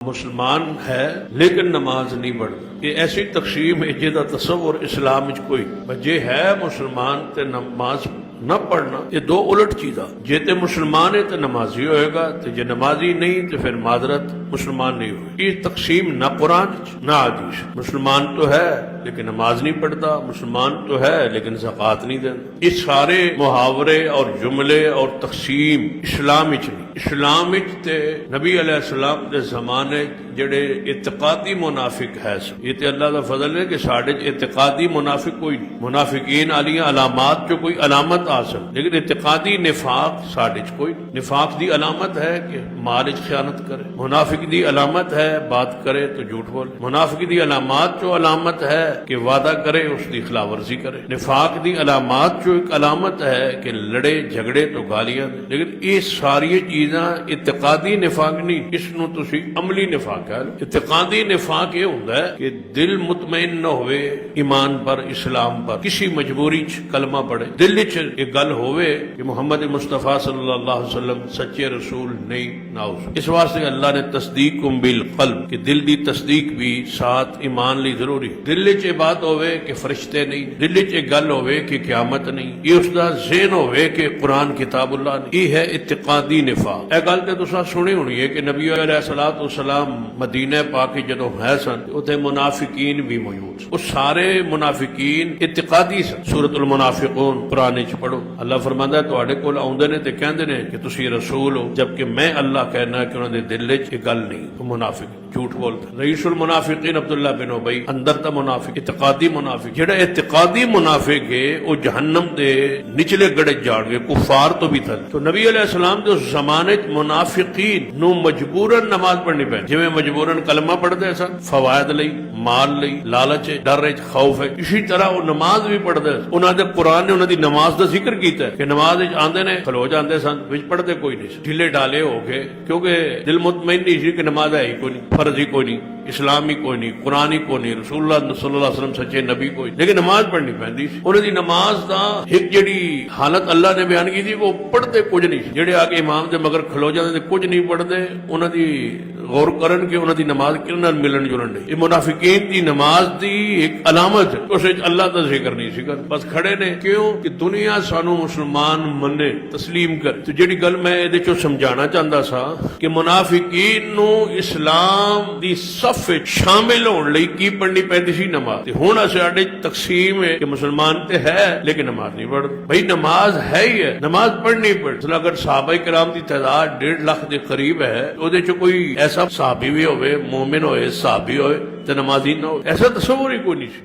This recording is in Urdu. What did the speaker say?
مسلمان ہے لیکن نماز نہیں پڑھتا، یہ ایسی تقسیم ہے جہاں تصور اسلام وچ کوئی بجے ہے مسلمان تے نماز نہ پڑھنا، یہ دو الٹ چیزاں، جے تے مسلمان ہے تے نمازی ہوئے گا، تے جے نمازی نہیں تے پھر معذرت مسلمان نہیں ہوئے. یہ تقسیم نہ قرآن نہ حدیث. مسلمان تو ہے لیکن نماز نہیں پڑھتا، مسلمان تو ہے لیکن زکوٰۃ نہیں دیتا. یہ سارے محاورے اور جملے اور تقسیم اسلام وچ نہیں. اسلام وچ تے نبی علیہ السلام دے زمانے جڑے اعتقادی منافق ہے یہ تے اللہ دا فضل ہے کہ ساڈے اعتقادی منافق کوئی نہیں. منافقین علیہ علامات جو کوئی علامت حاصل، لیکن اعتقادی نفاق ساڈے کوئی نہیں. نفاق دی علامت ہے کہ مال وچ خیانت کرے، منافق دی علامت ہے بات کرے تو جھوٹ بولے، منافق دی علامات جو علامت ہے کہ وعدہ کرے اس دی خلاف ورزی کرے، نفاق دی علامات جو ایک علامت ہے کہ لڑے جھگڑے تو گالیاں دے. لیکن یہ ساری چیزاں اعتقادی نفاق نہیں، اس نو تسی عملی نفاق کہہ لو. اعتقادی نفاق یہ ہوندا ہے کہ دل مطمئن نہ ہوئے ایمان پر، اسلام پر، کسی مجبوری چ کلمہ پڑھے، دل وچ یہ گل ہوئے کہ محمد مصطفیٰ صلی اللہ علیہ وسلم سچے رسول نہیں نہ ہو. اس واسطے اللہ نے تصدیق بالقلب کہ دل دی تصدیق بھی ساتھ ایمان لی ضروری. دل وچ یہ بات ہوئے کہ فرشتے نہیں، دل وچ یہ گل ہوئے کہ قیامت نہیں، یہ اس دا ذہن ہوئے کہ قرآن کتاب اللہ نہیں. یہ ہے اعتقادی نفاق. یہ گل تے تساں سنی ہونی ہے کہ نبی علیہ الصلوۃ والسلام مدینہ پاک جدوں ہے سن اتنے منافقین بھی موجود. وہ سارے منافقین اعتقادی سن. سورۃ المنافقون قرآن وچ پڑھو، اللہ فرماندا ہے تواڈے کول آوندے نے تے کہندے نے کہ تسی رسول ہو، جبکہ میں اللہ کہنا کہ انہاں دے دل وچ یہ گل نہیں. وہ منافق جھوٹ بولتے. رئیس المنافقین عبداللہ بن ابی اندر تا منافق، اعتقادی منافق. جڑا اعتقادی منافق ہے وہ جہنم دے نچلے گڑے جان گے، کفار تو بھی تھے. تو نبی علیہ السلام دے اس زمانے منافقین نو مجبوراً نماز پڑھنی پی، جویں مجبوراً کلمہ پڑھتے سن فوائد لئی، مال لئی، لالچ، ڈر، خوف ہے. اسی طرح وہ نماز بھی پڑھتے. انہاں دے قرآن نے انہاں دی نماز دا ذکر کیتا ہے کہ نماز وچ آندے نے کھلو جاندے سن، وچ پڑھتے کوئی نہیں، ڈھیلے ڈالے ہو کے، کیونکہ دل مطمئن نہیں سی کہ نماز ہے ہی کوئی نہیں، فرض ہی کوئی نہیں، اسلام ہی کوئی نہیں، قرآن ہی کوئی نہیں، رسول اللہ صلی اللہ علیہ وسلم سچے نبی کوئی. لیکن نماز پڑھنی پیندی سی. انہاں دی نماز دا ایک جڑی حالت اللہ نے بیان کی تھی وہ پڑھتے کچھ نہیں سی. جڑے آگے امام دے مگر کھلو جاندے تے کچھ نہیں پڑھتے، انہاں دی غور کرن کہ انہاں دی نماز کن نال ملن جلن نہیں. یہ منافقین دی نماز دی ایک علامت ہے. اس وچ اللہ دا ذکر نہیں سی کر، بس کھڑے نے کیوں کہ دنیا سانو مسلمان منے تسلیم کر. تو جڑی گل میں اے چوں سمجھانا چاہندا سا کہ منافقین نو اسلام دی صف شامل ہون لئی کی پڑھنی پیندی سی؟ نماز. تے ہن ساڈے تقسیم ہے کہ مسلمان تے ہے لیکن نماز نہیں پڑھدا. بھائی نماز ہے ہی ہے، نماز پڑھنی پڑ. اگر صحابہ کرام دی تعداد 1.5 لاکھ دے قریب ہے، اودے چ کوئی ایسا صحابی بھی ہوئے، مومن ہوئے، صحابی ہوئے تے نمازی نہ ہو، ایسا تصور ہی کوئی نہیں سی.